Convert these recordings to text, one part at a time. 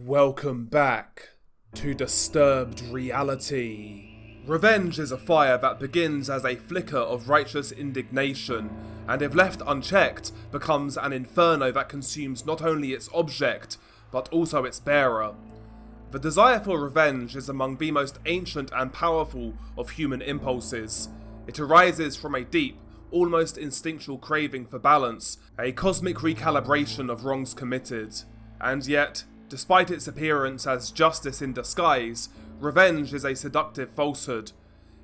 Welcome back to Disturbed Reality. Revenge is a fire that begins as a flicker of righteous indignation, and if left unchecked, becomes an inferno that consumes not only its object, but also its bearer. The desire for revenge is among the most ancient and powerful of human impulses. It arises from a deep, almost instinctual craving for balance, a cosmic recalibration of wrongs committed. And yet, despite its appearance as justice in disguise, revenge is a seductive falsehood.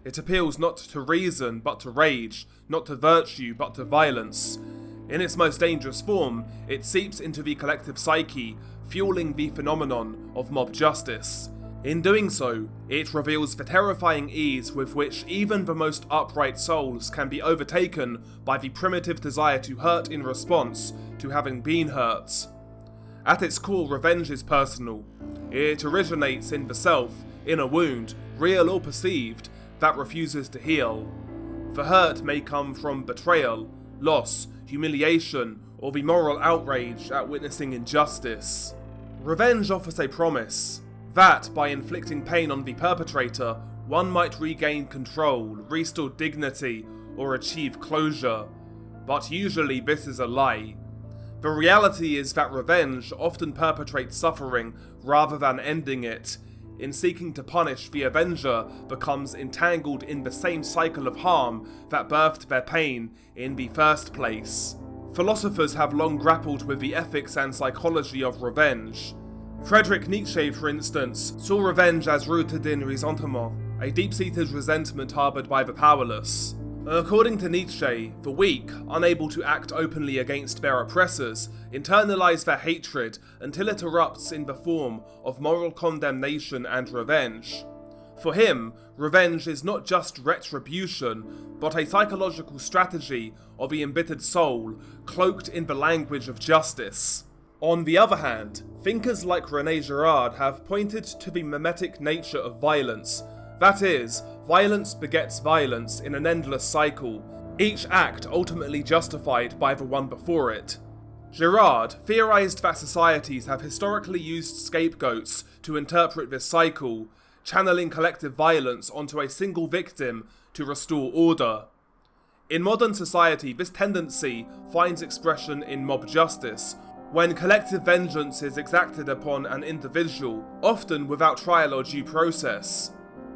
It appeals not to reason but to rage, not to virtue but to violence. In its most dangerous form, it seeps into the collective psyche, fueling the phenomenon of mob justice. In doing so, it reveals the terrifying ease with which even the most upright souls can be overtaken by the primitive desire to hurt in response to having been hurt. At its core, revenge is personal. It originates in the self, in a wound, real or perceived, that refuses to heal. The hurt may come from betrayal, loss, humiliation, or the moral outrage at witnessing injustice. Revenge offers a promise that, by inflicting pain on the perpetrator, one might regain control, restore dignity, or achieve closure. But usually this is a lie. The reality is that revenge often perpetrates suffering rather than ending it. In seeking to punish, the avenger becomes entangled in the same cycle of harm that birthed their pain in the first place. Philosophers have long grappled with the ethics and psychology of revenge. Friedrich Nietzsche, for instance, saw revenge as rooted in ressentiment, a deep-seated resentment harbored by the powerless. According to Nietzsche, the weak, unable to act openly against their oppressors, internalize their hatred until it erupts in the form of moral condemnation and revenge. For him, revenge is not just retribution, but a psychological strategy of the embittered soul, cloaked in the language of justice. On the other hand, thinkers like René Girard have pointed to the mimetic nature of violence. That is, violence begets violence in an endless cycle, each act ultimately justified by the one before it. Girard theorized that societies have historically used scapegoats to interpret this cycle, channeling collective violence onto a single victim to restore order. In modern society, this tendency finds expression in mob justice, when collective vengeance is exacted upon an individual, often without trial or due process.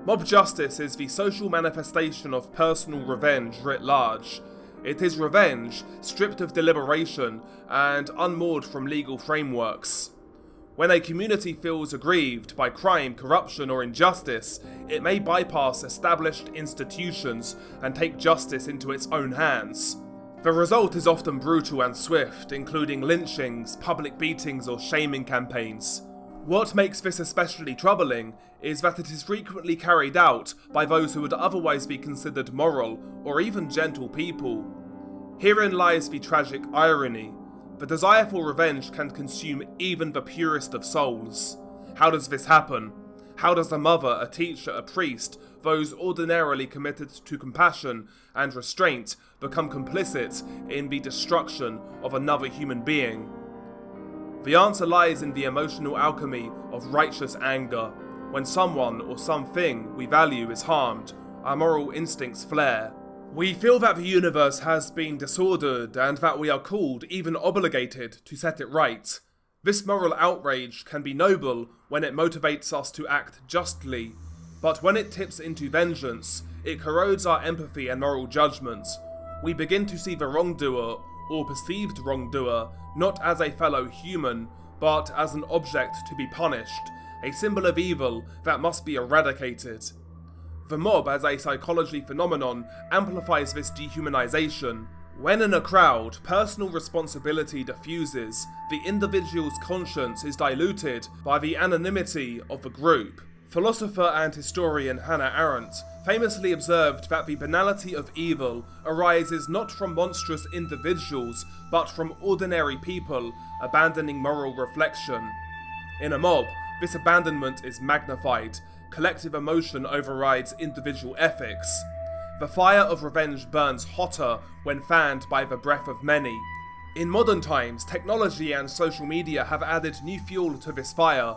Mob justice is the social manifestation of personal revenge writ large. It is revenge stripped of deliberation and unmoored from legal frameworks. When a community feels aggrieved by crime, corruption, or injustice, it may bypass established institutions and take justice into its own hands. The result is often brutal and swift, including lynchings, public beatings, or shaming campaigns. What makes this especially troubling is that it is frequently carried out by those who would otherwise be considered moral or even gentle people. Herein lies the tragic irony. The desire for revenge can consume even the purest of souls. How does this happen? How does a mother, a teacher, a priest, those ordinarily committed to compassion and restraint, become complicit in the destruction of another human being? The answer lies in the emotional alchemy of righteous anger. When someone or something we value is harmed, our moral instincts flare. We feel that the universe has been disordered and that we are called, even obligated, to set it right. This moral outrage can be noble when it motivates us to act justly, but when it tips into vengeance, it corrodes our empathy and moral judgment. We begin to see the wrongdoer, or perceived wrongdoer, not as a fellow human, but as an object to be punished, a symbol of evil that must be eradicated. The mob as a psychology phenomenon amplifies this dehumanization. When in a crowd, personal responsibility diffuses, the individual's conscience is diluted by the anonymity of the group. Philosopher and historian Hannah Arendt famously observed that the banality of evil arises not from monstrous individuals, but from ordinary people abandoning moral reflection. In a mob, this abandonment is magnified. Collective emotion overrides individual ethics. The fire of revenge burns hotter when fanned by the breath of many. In modern times, technology and social media have added new fuel to this fire.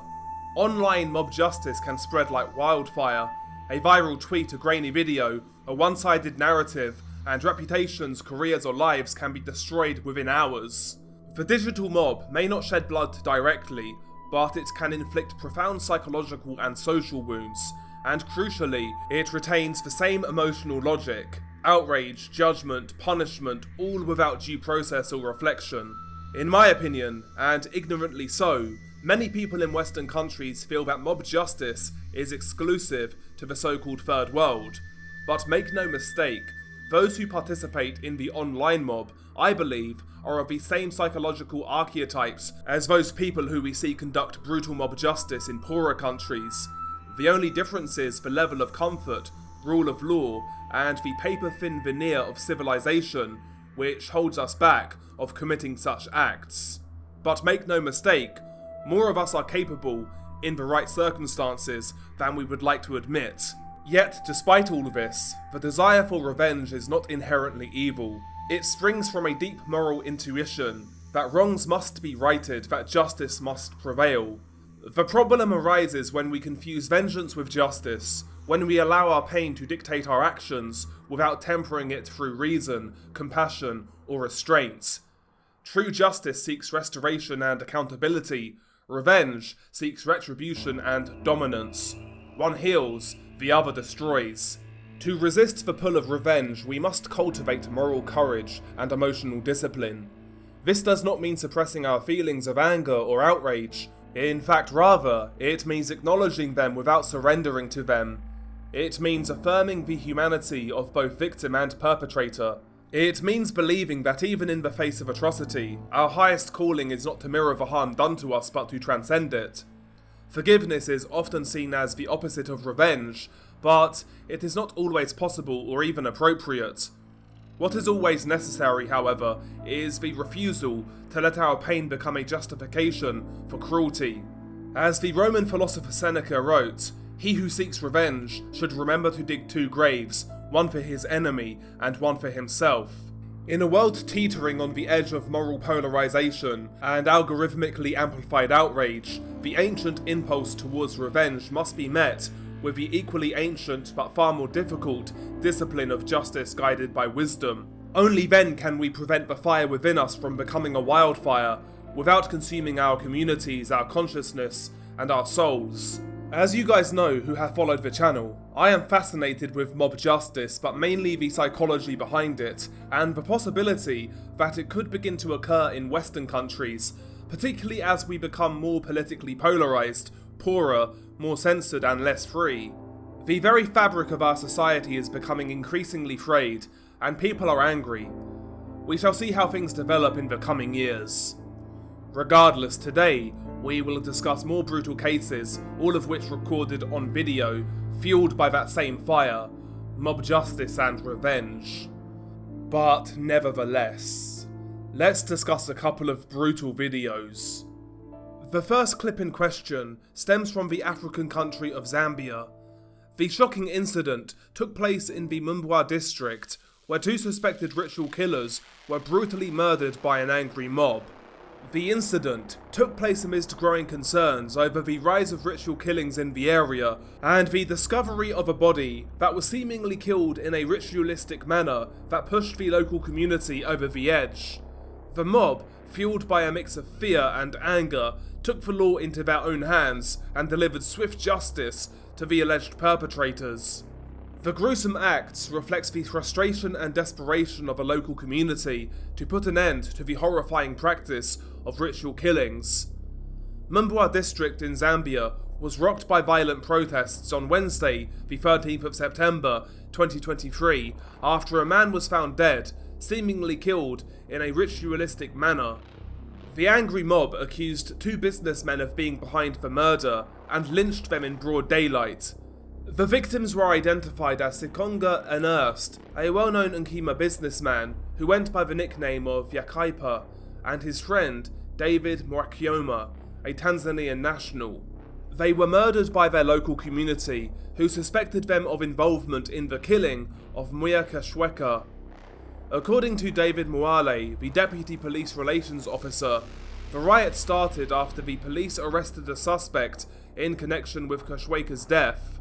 Online mob justice can spread like wildfire. A viral tweet, a grainy video, a one-sided narrative, and reputations, careers or lives can be destroyed within hours. The digital mob may not shed blood directly, but it can inflict profound psychological and social wounds, and crucially, it retains the same emotional logic: outrage, judgment, punishment, all without due process or reflection. In my opinion, and ignorantly so, many people in Western countries feel that mob justice is exclusive to the so-called Third World. But make no mistake, those who participate in the online mob, I believe, are of the same psychological archetypes as those people who we see conduct brutal mob justice in poorer countries. The only difference is the level of comfort, rule of law, and the paper-thin veneer of civilization which holds us back of committing such acts. But make no mistake, more of us are capable, in the right circumstances, than we would like to admit. Yet, despite all this, the desire for revenge is not inherently evil. It springs from a deep moral intuition that wrongs must be righted, that justice must prevail. The problem arises when we confuse vengeance with justice, when we allow our pain to dictate our actions without tempering it through reason, compassion, or restraint. True justice seeks restoration and accountability. Revenge seeks retribution and dominance. One heals, the other destroys. To resist the pull of revenge, we must cultivate moral courage and emotional discipline. This does not mean suppressing our feelings of anger or outrage. In fact, rather, it means acknowledging them without surrendering to them. It means affirming the humanity of both victim and perpetrator. It means believing that even in the face of atrocity, our highest calling is not to mirror the harm done to us but to transcend it. Forgiveness is often seen as the opposite of revenge, but it is not always possible or even appropriate. What is always necessary, however, is the refusal to let our pain become a justification for cruelty. As the Roman philosopher Seneca wrote, "He who seeks revenge should remember to dig 2 graves, one for his enemy and one for himself." In a world teetering on the edge of moral polarization and algorithmically amplified outrage, the ancient impulse towards revenge must be met with the equally ancient but far more difficult discipline of justice guided by wisdom. Only then can we prevent the fire within us from becoming a wildfire without consuming our communities, our consciousness, and our souls. As you guys know who have followed the channel, I am fascinated with mob justice, but mainly the psychology behind it, and the possibility that it could begin to occur in Western countries, particularly as we become more politically polarized, poorer, more censored and less free. The very fabric of our society is becoming increasingly frayed, and people are angry. We shall see how things develop in the coming years. Regardless, today, we will discuss more brutal cases, all of which recorded on video, fueled by that same fire, mob justice and revenge. But nevertheless, let's discuss a couple of brutal videos. The first clip in question stems from the African country of Zambia. The shocking incident took place in the Mumbwa district, where 2 suspected ritual killers were brutally murdered by an angry mob. The incident took place amidst growing concerns over the rise of ritual killings in the area, and the discovery of a body that was seemingly killed in a ritualistic manner that pushed the local community over the edge. The mob, fueled by a mix of fear and anger, took the law into their own hands and delivered swift justice to the alleged perpetrators. The gruesome acts reflects the frustration and desperation of a local community to put an end to the horrifying practice of ritual killings. Mumbwa district in Zambia was rocked by violent protests on Wednesday, the 13th of September 2023, after a man was found dead, seemingly killed in a ritualistic manner. The angry mob accused 2 businessmen of being behind the murder and lynched them in broad daylight. The victims were identified as Sikonga Ernst, a well-known Nkima businessman who went by the nickname of Yakaipa, and his friend David Mwakyoma, a Tanzanian national. They were murdered by their local community, who suspected them of involvement in the killing of Muyakashweka. According to David Mwale, the deputy police relations officer, The riot started after the police arrested a suspect in connection with Kashweka's death.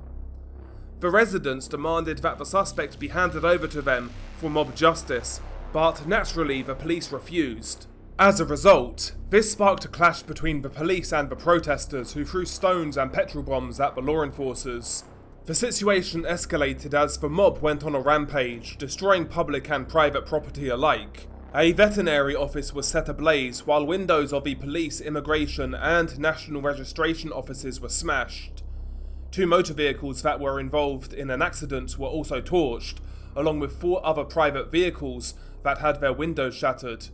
The residents demanded that the suspect be handed over to them for mob justice, but naturally the police refused. As a result, this sparked a clash between the police and the protesters, who threw stones and petrol bombs at the law enforcers. The situation escalated as the mob went on a rampage, destroying public and private property alike. A veterinary office was set ablaze, while windows of the police, immigration and national registration offices were smashed. 2 motor vehicles that were involved in an accident were also torched, along with 4 other private vehicles that had their windows shattered.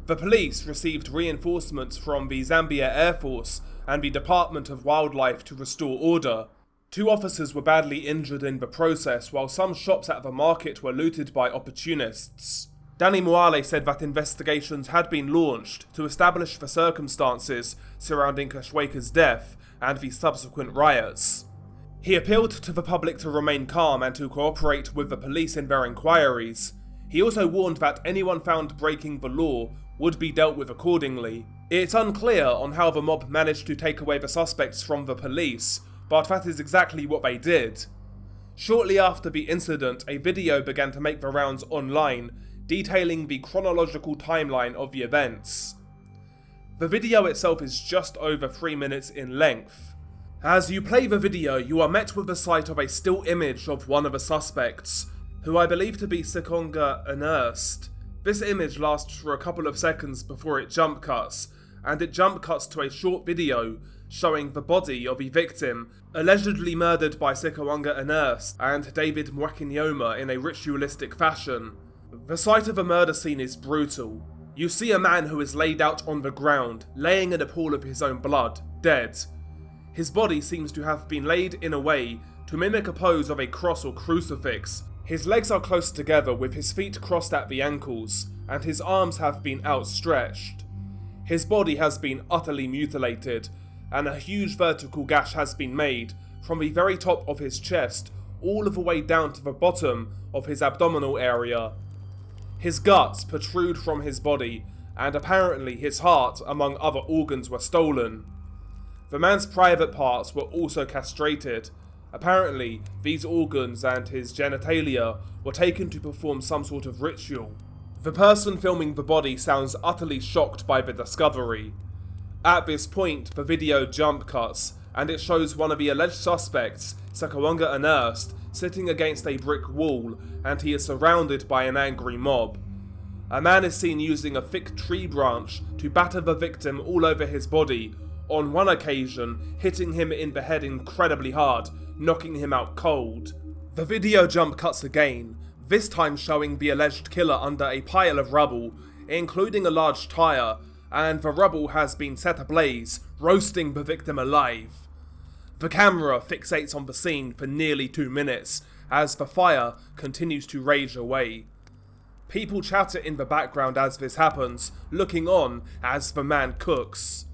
The police received reinforcements from the Zambia Air Force and the Department of Wildlife to restore order. 2 officers were badly injured in the process, while some shops at the market were looted by opportunists. Danny Moale said that investigations had been launched to establish the circumstances surrounding Kashweka's death and the subsequent riots. He appealed to the public to remain calm and to cooperate with the police in their inquiries. He also warned that anyone found breaking the law would be dealt with accordingly. It's unclear on how the mob managed to take away the suspects from the police, but that is exactly what they did. Shortly after the incident, a video began to make the rounds online, detailing the chronological timeline of the events. The video itself is just over 3 minutes in length. As you play the video, you are met with the sight of a still image of one of the suspects, who I believe to be Sekonga Ernest. This image lasts for a couple of seconds before it jump cuts, and it jump cuts to a short video showing the body of the victim, allegedly murdered by Sekonga Ernest and David Mwakinyoma in a ritualistic fashion. The sight of a murder scene is brutal. You see a man who is laid out on the ground, laying in a pool of his own blood, dead. His body seems to have been laid in a way to mimic a pose of a cross or crucifix. His legs are close together with his feet crossed at the ankles, and his arms have been outstretched. His body has been utterly mutilated, and a huge vertical gash has been made from the very top of his chest all the way down to the bottom of his abdominal area. His guts protrude from his body, and apparently his heart, among other organs, were stolen. The man's private parts were also castrated. Apparently, these organs and his genitalia were taken to perform some sort of ritual. The person filming the body sounds utterly shocked by the discovery. At this point, the video jump cuts, and it shows one of the alleged suspects, Sekonga Ernest, sitting against a brick wall, and he is surrounded by an angry mob. A man is seen using a thick tree branch to batter the victim all over his body, on one occasion hitting him in the head incredibly hard, knocking him out cold. The video jump cuts again, this time showing the alleged killer under a pile of rubble, including a large tyre, and the rubble has been set ablaze, roasting the victim alive. The camera fixates on the scene for nearly 2 minutes, as the fire continues to rage away. People chatter in the background as this happens, looking on as the man cooks.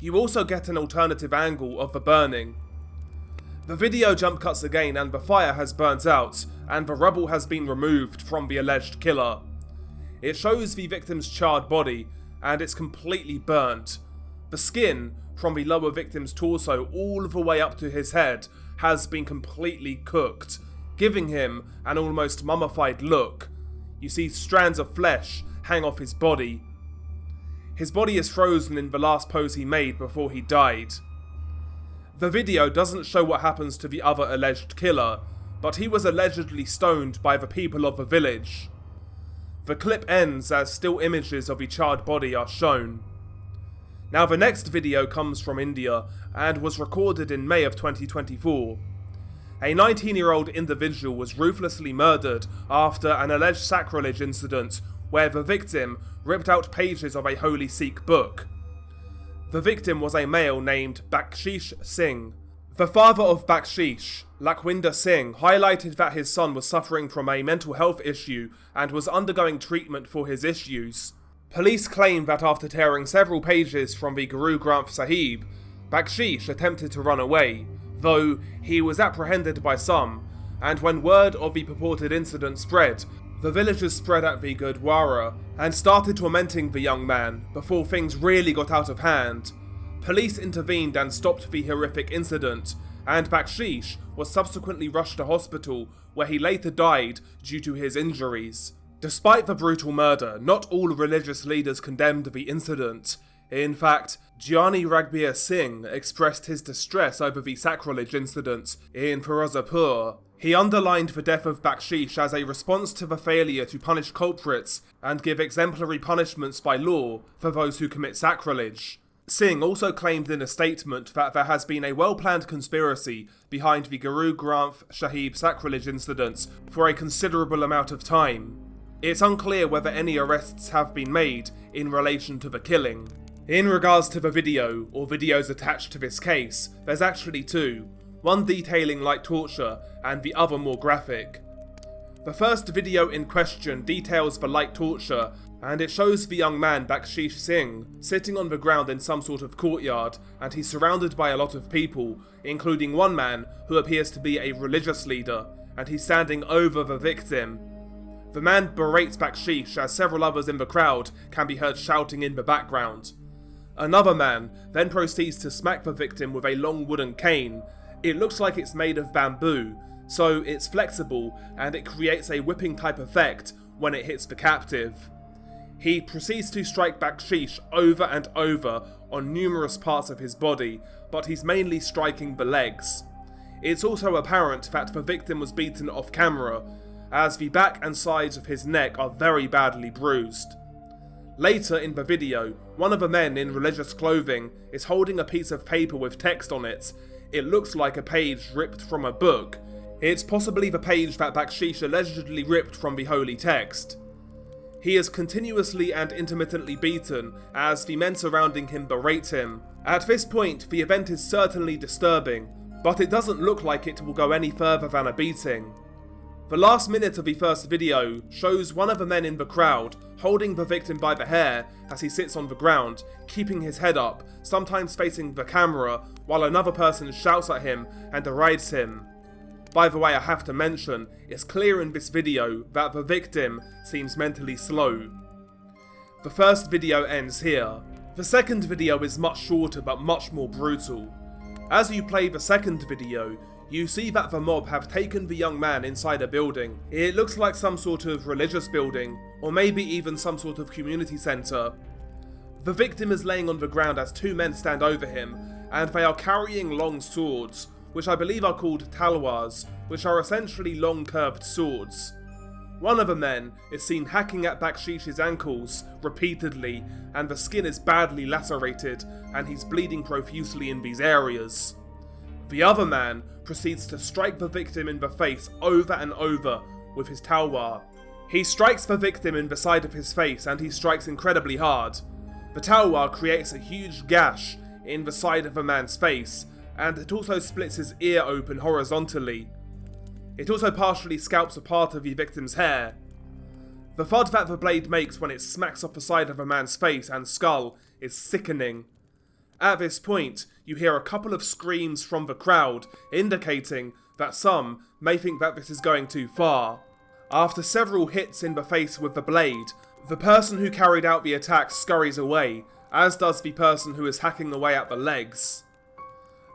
You also get an alternative angle of the burning. The video jump cuts again, and the fire has burnt out, and the rubble has been removed from the alleged killer. It shows the victim's charred body, and it's completely burnt. The skin, from the lower victim's torso all the way up to his head, has been completely cooked, giving him an almost mummified look. You see strands of flesh hang off his body. His body is frozen in the last pose he made before he died. The video doesn't show what happens to the other alleged killer, but he was allegedly stoned by the people of the village. The clip ends as still images of the charred body are shown. Now the next video comes from India and was recorded in May of 2024. A 19-year-old individual was ruthlessly murdered after an alleged sacrilege incident where the victim ripped out pages of a holy Sikh book. The victim was a male named Bakshish Singh. The father of Bakshish, Lakwinder Singh, highlighted that his son was suffering from a mental health issue and was undergoing treatment for his issues. Police claim that after tearing several pages from the Guru Granth Sahib, Bakshish attempted to run away, though he was apprehended by some, and when word of the purported incident spread, The villagers spread out the Gurdwara and started tormenting the young man before things really got out of hand. Police intervened and stopped the horrific incident, and Bakshish was subsequently rushed to hospital where he later died due to his injuries. Despite the brutal murder, not all religious leaders condemned the incident. In fact, Gianni Ragbir Singh expressed his distress over the sacrilege incident in Firozapur. He underlined the death of Bakshish as a response to the failure to punish culprits and give exemplary punishments by law for those who commit sacrilege. Singh also claimed in a statement that there has been a well-planned conspiracy behind the Guru Granth Sahib sacrilege incidents for a considerable amount of time. It's unclear whether any arrests have been made in relation to the killing. In regards to the video, or videos attached to this case, there's actually two, one detailing light torture and the other more graphic. The first video in question details the light torture, and it shows the young man Bakshish Singh sitting on the ground in some sort of courtyard, and he's surrounded by a lot of people, including one man who appears to be a religious leader, and he's standing over the victim. The man berates Bakshish as several others in the crowd can be heard shouting in the background. Another man then proceeds to smack the victim with a long wooden cane. It looks like it's made of bamboo, so it's flexible and it creates a whipping type effect when it hits the captive. He proceeds to strike Bakshish over and over on numerous parts of his body, but he's mainly striking the legs. It's also apparent that the victim was beaten off camera, as the back and sides of his neck are very badly bruised. Later in the video, one of the men in religious clothing is holding a piece of paper with text on it. It looks like a page ripped from a book. It's possibly the page that Bakshish allegedly ripped from the holy text. He is continuously and intermittently beaten as the men surrounding him berate him. At this point, the event is certainly disturbing, but it doesn't look like it will go any further than a beating. The last minute of the first video shows one of the men in the crowd holding the victim by the hair as he sits on the ground, keeping his head up, sometimes facing the camera, while another person shouts at him and derides him. By the way, I have to mention, it's clear in this video that the victim seems mentally slow. The first video ends here. The second video is much shorter but much more brutal. As you play the second video, you see that the mob have taken the young man inside a building. It looks like some sort of religious building, or maybe even some sort of community centre. The victim is laying on the ground as two men stand over him, and they are carrying long swords, which I believe are called talwars, which are essentially long curved swords. One of the men is seen hacking at Bakshish's ankles repeatedly, and the skin is badly lacerated, and he's bleeding profusely in these areas. The other man proceeds to strike the victim in the face over and over with his talwar. He strikes the victim in the side of his face, and he strikes incredibly hard. The talwar creates a huge gash in the side of the man's face, and it also splits his ear open horizontally. It also partially scalps a part of the victim's hair. The thud that the blade makes when it smacks off the side of a man's face and skull is sickening. At this point, you hear a couple of screams from the crowd, indicating that some may think that this is going too far. After several hits in the face with the blade, the person who carried out the attack scurries away, as does the person who is hacking away at the legs.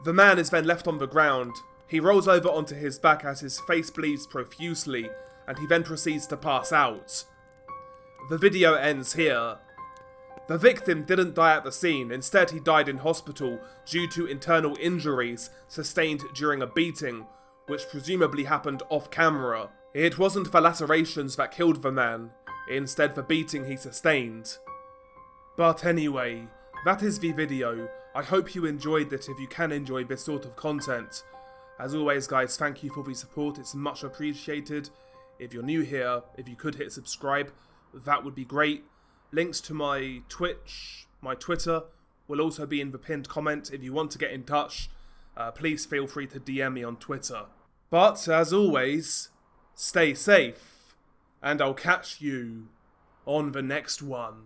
The man is then left on the ground. He rolls over onto his back as his face bleeds profusely, and he then proceeds to pass out. The video ends here. The victim didn't die at the scene, instead he died in hospital due to internal injuries sustained during a beating, which presumably happened off camera. It wasn't the lacerations that killed the man, instead the beating he sustained. But anyway, that is the video. I hope you enjoyed it if you can enjoy this sort of content. As always guys, thank you for the support, it's much appreciated. If you're new here, if you could hit subscribe, that would be great. Links to my Twitch, my Twitter, will also be in the pinned comment. If you want to get in touch, please feel free to DM me on Twitter. But, as always, stay safe, and I'll catch you on the next one.